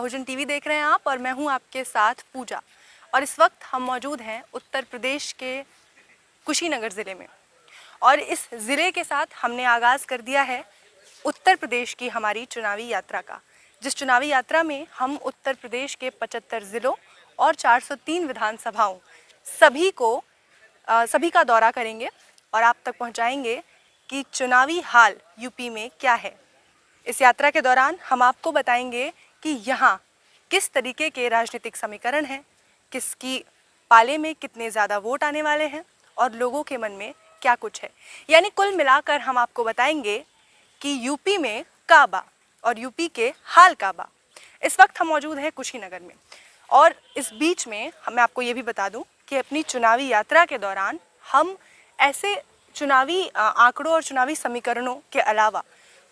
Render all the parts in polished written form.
बहुजन TV देख रहे हैं आप और मैं हूं आपके साथ पूजा। और इस वक्त हम मौजूद हैं उत्तर प्रदेश के कुशीनगर ज़िले में और इस ज़िले के साथ हमने आगाज़ कर दिया है उत्तर प्रदेश की हमारी चुनावी यात्रा का, जिस चुनावी यात्रा में हम उत्तर प्रदेश के 75 ज़िलों और 403 विधानसभाओं सभी का दौरा करेंगे और आप तक पहुंचाएंगे कि चुनावी हाल यूपी में क्या है। इस यात्रा के दौरान हम आपको बताएंगे कि यहाँ किस तरीके के राजनीतिक समीकरण हैं, किसकी पाले में कितने ज़्यादा वोट आने वाले हैं और लोगों के मन में क्या कुछ है। यानी कुल मिलाकर हम आपको बताएंगे कि यूपी में काबा और यूपी के हाल काबा। इस वक्त हम मौजूद हैं कुशीनगर में और इस बीच में मैं आपको ये भी बता दूं कि अपनी चुनावी यात्रा के दौरान हम ऐसे चुनावी आंकड़ों और चुनावी समीकरणों के अलावा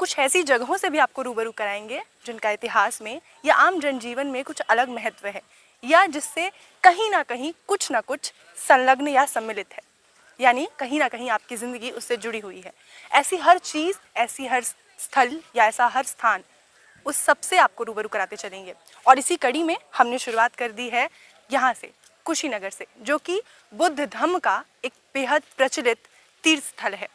कुछ ऐसी जगहों से भी आपको रूबरू कराएंगे जिनका इतिहास में या आम जनजीवन में कुछ अलग महत्व है या जिससे कहीं ना कुछ संलग्न या सम्मिलित है, यानी कहीं ना कहीं आपकी ज़िंदगी उससे जुड़ी हुई है। ऐसी हर चीज़, ऐसी हर स्थल या ऐसा हर स्थान, उस सब से आपको रूबरू कराते चलेंगे। और इसी कड़ी में हमने शुरुआत कर दी है यहाँ से, कुशीनगर से, जो कि बुद्ध धम्म का एक बेहद प्रचलित तीर्थ स्थल है।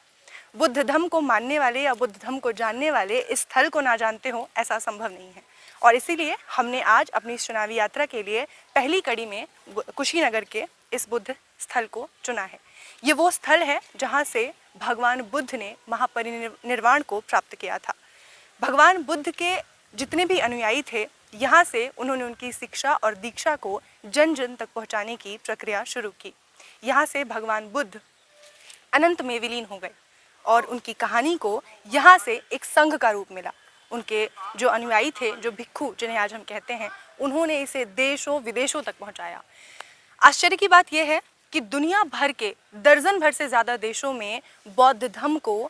बुद्ध धम्म को मानने वाले या बुद्ध धम्म को जानने वाले इस स्थल को ना जानते हो, ऐसा संभव नहीं है। और इसीलिए हमने आज अपनी इस चुनावी यात्रा के लिए पहली कड़ी में कुशीनगर के इस बुद्ध स्थल को चुना है। ये वो स्थल है जहाँ से भगवान बुद्ध ने महापरिनिर्वाण को प्राप्त किया था। भगवान बुद्ध के जितने भी अनुयायी थे, यहाँ से उन्होंने उनकी शिक्षा और दीक्षा को जन जन तक पहुँचाने की प्रक्रिया शुरू की। यहाँ से भगवान बुद्ध अनंत में विलीन हो गए और उनकी कहानी को यहाँ से एक संघ का रूप मिला। उनके जो अनुयायी थे, जो भिक्खु जिन्हें आज हम कहते हैं, उन्होंने इसे देशों विदेशों तक पहुँचाया। आश्चर्य की बात यह है कि दुनिया भर के दर्जन भर से ज़्यादा देशों में बौद्ध धर्म को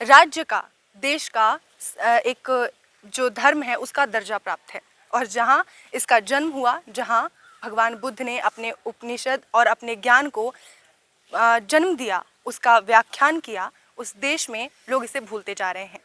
राज्य का, देश का एक जो धर्म है उसका दर्जा प्राप्त है। और जहाँ इसका जन्म हुआ, जहाँ भगवान बुद्ध ने अपने उपनिषद और अपने ज्ञान को जन्म दिया, उसका व्याख्यान किया, उस देश में लोग इसे भूलते जा रहे हैं।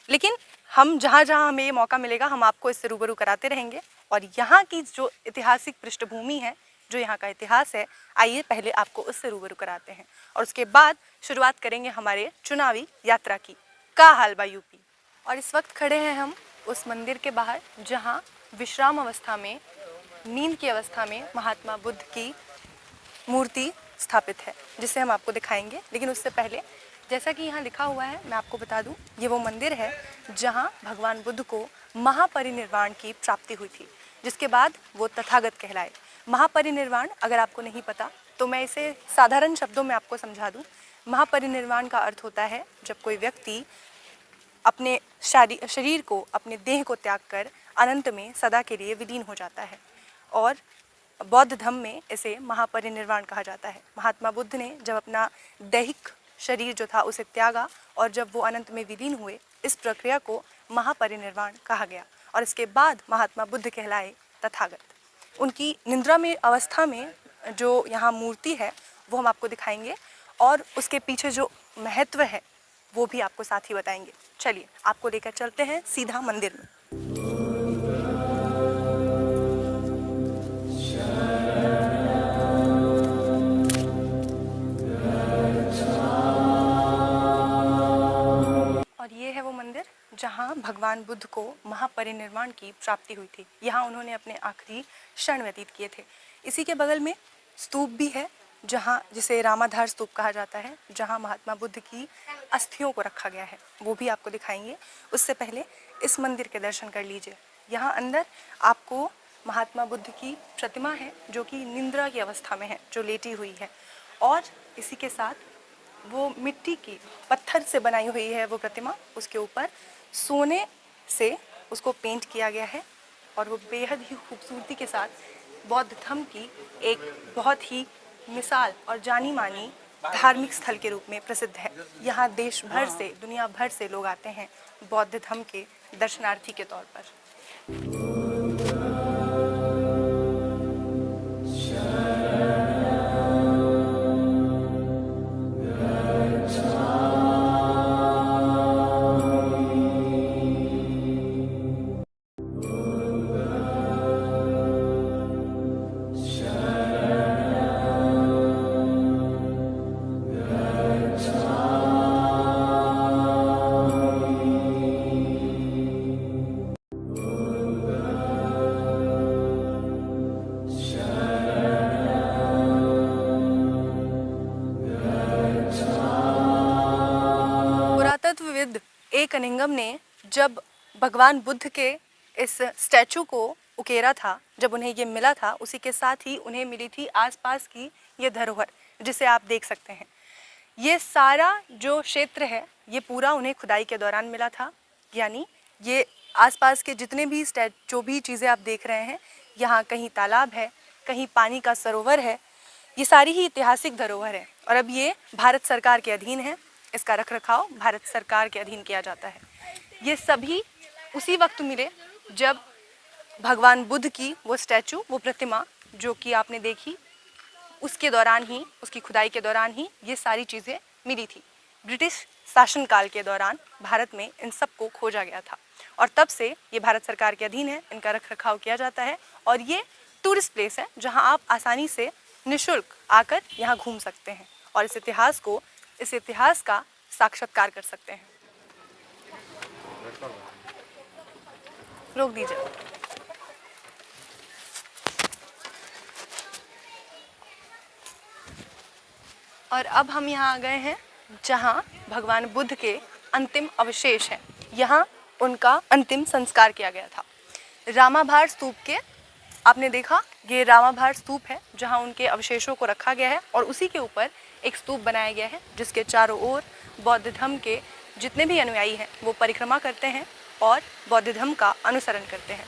लेकिन हम जहाँ जहाँ हमें ये मौका मिलेगा, हम आपको इससे रूबरू कराते रहेंगे। और यहाँ की जो ऐतिहासिक पृष्ठभूमि है, जो यहाँ का इतिहास है, आइए पहले आपको उससे रूबरू कराते हैं और उसके बाद शुरुआत करेंगे हमारे चुनावी यात्रा की। का हाल बा यूपी। और इस वक्त खड़े हैं हम उस मंदिर के बाहर जहाँ विश्राम अवस्था में, नींद की अवस्था में महात्मा बुद्ध की मूर्ति स्थापित है, जिसे हम आपको दिखाएंगे। लेकिन उससे पहले, जैसा कि यहाँ लिखा हुआ है, मैं आपको बता दूं, ये वो मंदिर है जहाँ भगवान बुद्ध को महापरिनिर्वाण की प्राप्ति हुई थी, जिसके बाद वो तथागत कहलाए। महापरिनिर्वाण अगर आपको नहीं पता तो मैं इसे साधारण शब्दों में आपको समझा दूं। महापरिनिर्वाण का अर्थ होता है जब कोई व्यक्ति अपने शरीर को, अपने देह को त्याग कर अनंत में सदा के लिए विलीन हो जाता है। और बौद्ध धर्म में इसे महापरिनिर्वाण कहा जाता है। महात्मा बुद्ध ने जब अपना दैहिक शरीर जो था उसे त्यागा और जब वो अनंत में विलीन हुए, इस प्रक्रिया को महापरिनिर्वाण कहा गया। और इसके बाद महात्मा बुद्ध कहलाए तथागत। उनकी निद्रा में अवस्था में जो यहाँ मूर्ति है वो हम आपको दिखाएंगे और उसके पीछे जो महत्व है वो भी आपको साथ ही बताएंगे। चलिए आपको लेकर चलते हैं सीधा मंदिर में। और ये है वो मंदिर जहाँ भगवान बुद्ध को महापरिनिर्वाण की प्राप्ति हुई थी। यहाँ उन्होंने अपने आखिरी क्षण व्यतीत किए थे। इसी के बगल में स्तूप भी है, जहाँ, जिसे रामाधार स्तूप कहा जाता है, जहाँ महात्मा बुद्ध की अस्थियों को रखा गया है, वो भी आपको दिखाएंगे। उससे पहले इस मंदिर के दर्शन कर लीजिए। यहाँ अंदर आपको महात्मा बुद्ध की प्रतिमा है जो कि निद्रा की अवस्था में है, जो लेटी हुई है। और इसी के साथ वो मिट्टी की, पत्थर से बनाई हुई है वो प्रतिमा, उसके ऊपर सोने से उसको पेंट किया गया है और वो बेहद ही खूबसूरती के साथ बौद्ध धर्म की एक बहुत ही मिसाल और जानी मानी धार्मिक स्थल के रूप में प्रसिद्ध है। यहाँ देश भर से, दुनिया भर से लोग आते हैं बौद्ध धर्म के दर्शनार्थी के तौर पर। ए कनिंघम ने जब भगवान बुद्ध के इस स्टैचू को उकेरा था, जब उन्हें ये मिला था, उसी के साथ ही उन्हें मिली थी आसपास की ये धरोहर जिसे आप देख सकते हैं। ये सारा जो क्षेत्र है ये पूरा उन्हें खुदाई के दौरान मिला था। यानी ये आसपास के जितने भी जो भी चीज़ें आप देख रहे हैं, यहाँ कहीं तालाब है, कहीं पानी का सरोवर है, ये सारी ही ऐतिहासिक धरोहर है और अब ये भारत सरकार के अधीन है। इसका रखरखाव भारत सरकार के अधीन किया जाता है। ये सभी उसी वक्त मिले जब भगवान बुद्ध की वो स्टैचू, वो प्रतिमा जो कि आपने देखी, उसके दौरान ही, उसकी खुदाई के दौरान ही ये सारी चीज़ें मिली थी। ब्रिटिश शासनकाल के दौरान भारत में इन सब को खोजा गया था और तब से ये भारत सरकार के अधीन है, इनका रखरखाव किया जाता है और ये टूरिस्ट प्लेस है जहां आप आसानी से निःशुल्क आकर यहाँ घूम सकते हैं और इस इतिहास का साक्षात्कार कर सकते हैं। रोक दीजिए। और अब हम यहाँ आ गए हैं जहाँ भगवान बुद्ध के अंतिम अवशेष हैं। यहाँ उनका अंतिम संस्कार किया गया था। रामाभार स्तूप के आपने देखा, ये रामाभार स्तूप है जहाँ उनके अवशेषों को रखा गया है और उसी के ऊपर एक स्तूप बनाया गया है जिसके चारों ओर बौद्ध धर्म के जितने भी अनुयायी हैं वो परिक्रमा करते हैं और बौद्ध धर्म का अनुसरण करते हैं।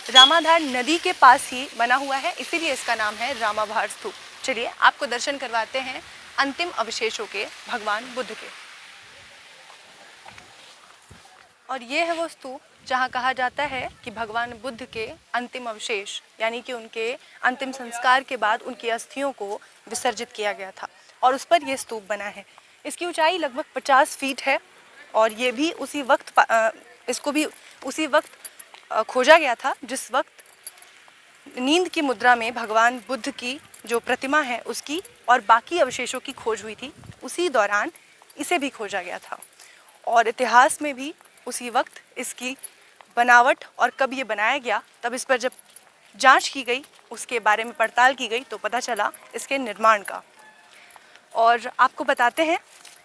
रामाधार नदी के पास ही बना हुआ है, इसीलिए इसका नाम है रामाभार स्तूप। चलिए आपको दर्शन करवाते हैं अंतिम अवशेषों के भगवान बुद्ध के। और ये है वो स्तूप जहाँ कहा जाता है कि भगवान बुद्ध के अंतिम अवशेष यानी कि उनके अंतिम संस्कार के बाद उनकी अस्थियों को विसर्जित किया गया था और उस पर यह स्तूप बना है। इसकी ऊंचाई लगभग 50 फीट है और ये भी इसको भी उसी वक्त खोजा गया था जिस वक्त नींद की मुद्रा में भगवान बुद्ध की जो प्रतिमा है उसकी और बाकी अवशेषों की खोज हुई थी। उसी दौरान इसे भी खोजा गया था और इतिहास में भी उसी वक्त इसकी बनावट और कब ये बनाया गया, तब इस पर जब जांच की गई, उसके बारे में पड़ताल की गई तो पता चला इसके निर्माण का। और आपको बताते हैं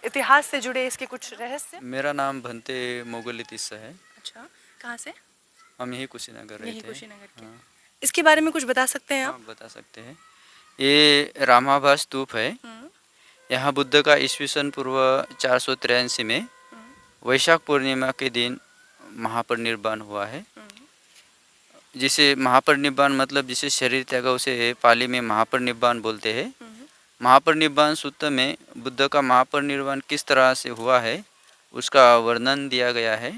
इतिहास से जुड़े इसके कुछ रहस्य। मेरा नाम भंते मोगलितिस्सा है। अच्छा, कहाँ से? हम यही कुशीनगर रहते हैं। कुशीनगर के। हाँ। इसके बारे में कुछ बता सकते हैं आप? हाँ, बता सकते हैं। ये रामाभार स्तूप है। यहाँ बुद्ध का ईस्वी सन पूर्व 483 में वैशाख पूर्णिमा के दिन महापरिनिर्वाण हुआ है। जिसे महापरिनिर्वाण मतलब जिसे शरीर त्यागा उसे पाली में महापरिनिर्वाण बोलते हैं। महापरिनिर्वाण सूत्र में बुद्ध का महापरिनिर्वाण किस तरह से हुआ है उसका वर्णन दिया गया है।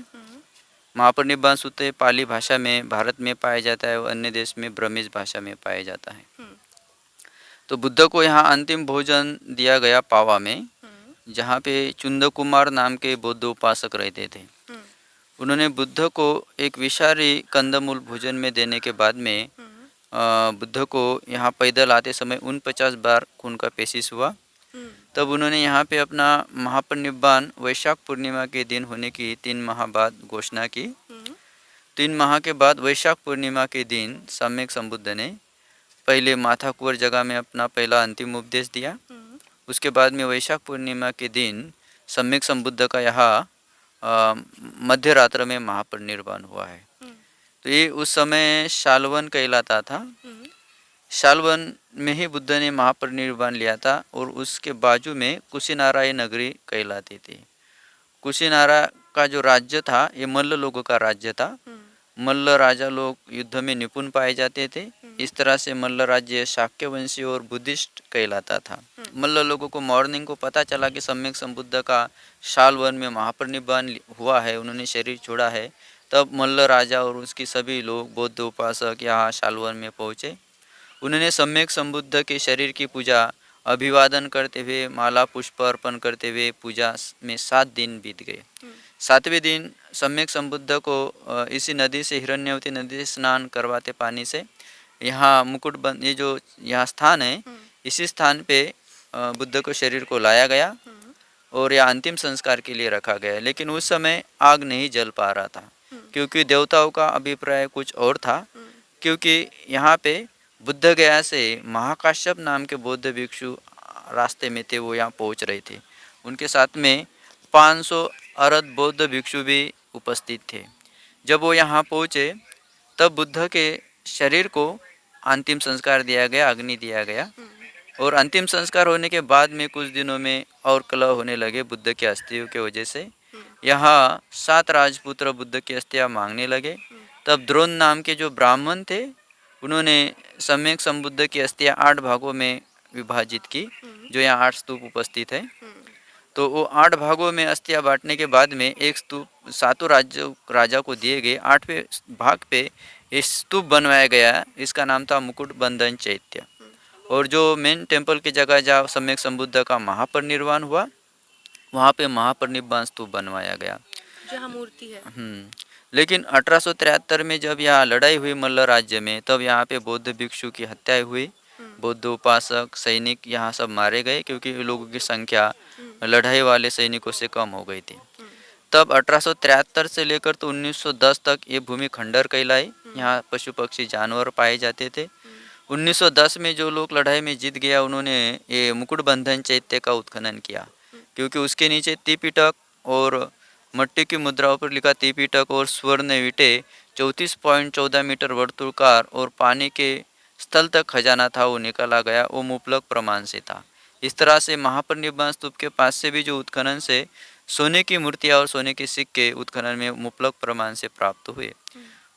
महापरिनिर्वाण सूत्र पाली भाषा में भारत में पाया जाता है और अन्य देश में ब्रह्मीज भाषा में पाया जाता है। तो बुद्ध को यहाँ अंतिम भोजन दिया गया पावा में, जहाँ पे चुंद कुमार नाम के बौद्ध उपासक रहते थे। उन्होंने बुद्ध को एक विषारी कंदमूल भोजन में देने के बाद में बुद्ध को यहाँ पैदल आते समय 49 बार खून का पेशिश हुआ। तब उन्होंने यहाँ पे अपना महापरिनिर्वाण वैशाख पूर्णिमा के दिन होने की 3 माह बाद घोषणा की। 3 माह के बाद वैशाख पूर्णिमा के दिन सम्यक संबुद्ध ने पहले माथाकुवर जगह में अपना पहला अंतिम उपदेश दिया। उसके बाद में वैशाख पूर्णिमा के दिन सम्यक संबुद्ध का यहाँ मध्य रात्र में महापरिनिर्वाण हुआ है। तो ये उस समय शालवन कहलाता था। शालवन में ही बुद्ध ने महापरिनिर्वाण लिया था और उसके बाजू में कुशीनारा ये नगरी कहलाती थी। कुशीनारा का जो राज्य था ये मल्ल लोगों का राज्य था। मल्ल राजा लोग युद्ध में निपुण पाए जाते थे। इस तरह से मल्ल राज्य शाक्य वंशी और बुद्धिस्ट कहलाता था। मल्ल लोगों को मॉर्निंग को पता चला कि सम्यक संबुद्ध का शालवन में महापरिनिर्वाण हुआ है, उन्होंने शरीर छोड़ा है। तब मल्ल राजा और उसकी सभी लोग बौद्ध उपासक यहाँ शालवन में पहुँचे। उन्होंने सम्यक संबुद्ध के शरीर की पूजा अभिवादन करते हुए माला पुष्प अर्पण करते हुए पूजा में 7 दिन बीत गए। 7वें दिन सम्यक संबुद्ध को इसी नदी से, हिरण्यवती नदी से स्नान करवाते पानी से। यहाँ मुकुटबंद ये जो यहाँ स्थान है, इसी स्थान पे बुद्ध को शरीर को लाया गया और यह अंतिम संस्कार के लिए रखा गया। लेकिन उस समय आग नहीं जल पा रहा था क्योंकि देवताओं का अभिप्राय कुछ और था। क्योंकि यहाँ पे बुद्ध गया से महाकाश्यप नाम के बौद्ध भिक्षु रास्ते में थे, वो यहाँ पहुँच रहे थे। उनके साथ में 500 अरत बौद्ध भिक्षु भी उपस्थित थे। जब वो यहाँ पहुँचे तब बुद्ध के शरीर को अंतिम संस्कार दिया गया, अग्नि दिया गया। और अंतिम संस्कार होने के बाद में कुछ दिनों में और कलह होने लगे बुद्ध की अस्थियों के वजह से। यहाँ 7 राजपुत्र बुद्ध की अस्थियाँ मांगने लगे। तब द्रोण नाम के जो ब्राह्मण थे उन्होंने सम्यक संबुद्ध की अस्थियाँ 8 भागों में विभाजित की, जो यहाँ 8 स्तूप उपस्थित है। तो वो 8 भागों में अस्थियाँ बांटने के बाद में एक स्तूप 7 राजा को दिए गए। 8वें भाग पे एक स्तूप बनवाया गया, इसका नाम था मुकुट बंधन चैत्य। और जो मेन टेम्पल की जगह जहाँ सम्यक संबुद्ध का महापरिनिर्वाण हुआ वहाँ पे महापरिनिर्वाण स्तूप बनवाया गया, जहाँ मूर्ति है। लेकिन 1873 में जब यहाँ लड़ाई हुई मल्ल राज्य में, तब यहाँ पे बौद्ध भिक्षु की हत्याएं हुई। बौद्ध उपासक सैनिक यहाँ सब मारे गए क्योंकि लोगों की संख्या लड़ाई वाले सैनिकों से कम हो गई थी। तब 1873 से लेकर तो 1910 तक ये भूमि खंडर कहलाई। यहाँ पशु पक्षी जानवर पाए जाते थे। 1910 में जो लोग लड़ाई में जीत गया उन्होंने ये मुकुट बंधन चैत्य का उत्खनन किया, क्योंकि उसके नीचे त्रिपिटक और मट्टी की मुद्राओं पर लिखा त्रिपिटक और स्वर्ण ईंटे 34.14 मीटर वर्तुलकार और पानी के स्थल तक खजाना था, वो निकाला गया। वो मुबलक प्रमाण से था। इस तरह से महापरिनिर्वाण स्तूप के पास से भी जो उत्खनन से सोने की मूर्तियाँ और सोने के सिक्के उत्खनन में मुबलक प्रमाण से प्राप्त हुए।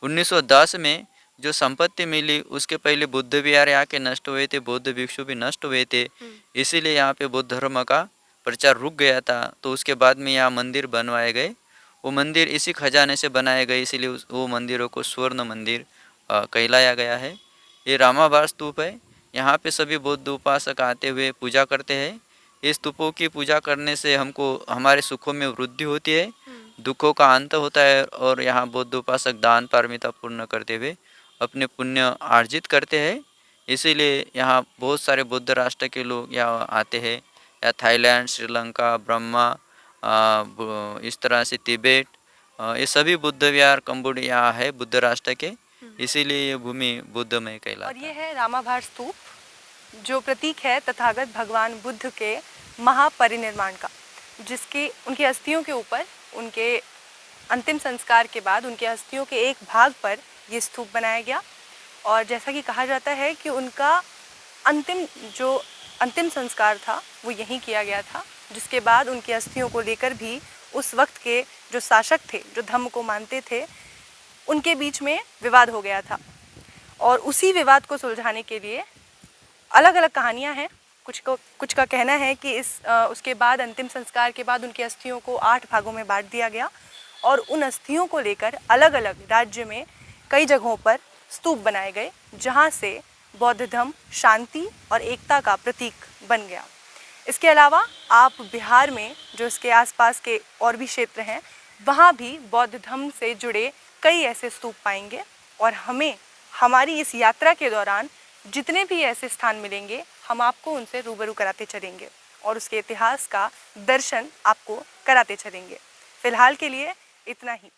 1910 में जो संपत्ति मिली उसके पहले बुद्ध विहार यहाँ के नष्ट हुए थे, बौद्ध भिक्षु भी नष्ट हुए थे, इसीलिए यहाँ पे बौद्ध धर्म का प्रचार रुक गया था। तो उसके बाद में यहाँ मंदिर बनवाए गए। वो मंदिर इसी खजाने से बनाए गए, इसीलिए वो मंदिरों को स्वर्ण मंदिर कहलाया गया है। ये रामाभार स्तूप है। यहाँ पे सभी बौद्ध उपासक आते हुए पूजा करते हैं। इस स्तूपों की पूजा करने से हमको हमारे सुखों में वृद्धि होती है, दुखों का अंत होता है। और यहाँ बौद्ध उपासक दान पारमिता पूर्ण करते हुए अपने पुण्य अर्जित करते हैं। इसीलिए यहाँ बहुत सारे बौद्ध राष्ट्र के लोग यहाँ आते हैं, या थाईलैंड, श्रीलंका, ब्रह्मा, इस तरह से तिब्बत, ये सभी बुद्ध विहार कंबोडिया है बुद्ध राष्ट्र के, इसीलिए ये भूमि बुद्धमय कहलाता है। और ये है रामाभार स्तूप, जो प्रतीक है तथागत भगवान बुद्ध के महापरिनिर्वाण का, जिसकी उनकी अस्थियों के ऊपर उनके अंतिम संस्कार के बाद उनके अस्थियों के एक भाग पर ये स्तूप बनाया गया। और जैसा कि कहा जाता है कि उनका अंतिम संस्कार था वो यहीं किया गया था, जिसके बाद उनकी अस्थियों को लेकर भी उस वक्त के जो शासक थे, जो धम्म को मानते थे, उनके बीच में विवाद हो गया था। और उसी विवाद को सुलझाने के लिए अलग अलग कहानियां हैं। कुछ का कहना है कि उसके बाद अंतिम संस्कार के बाद उनकी अस्थियों को 8 भागों में बांट दिया गया और उन अस्थियों को लेकर अलग अलग राज्य में कई जगहों पर स्तूप बनाए गए, जहां से बौद्ध धर्म शांति और एकता का प्रतीक बन गया। इसके अलावा आप बिहार में जो इसके आसपास के और भी क्षेत्र हैं, वहाँ भी बौद्ध धर्म से जुड़े कई ऐसे स्तूप पाएंगे। और हमें हमारी इस यात्रा के दौरान जितने भी ऐसे स्थान मिलेंगे, हम आपको उनसे रूबरू कराते चलेंगे और उसके इतिहास का दर्शन आपको कराते चलेंगे। फिलहाल के लिए इतना ही।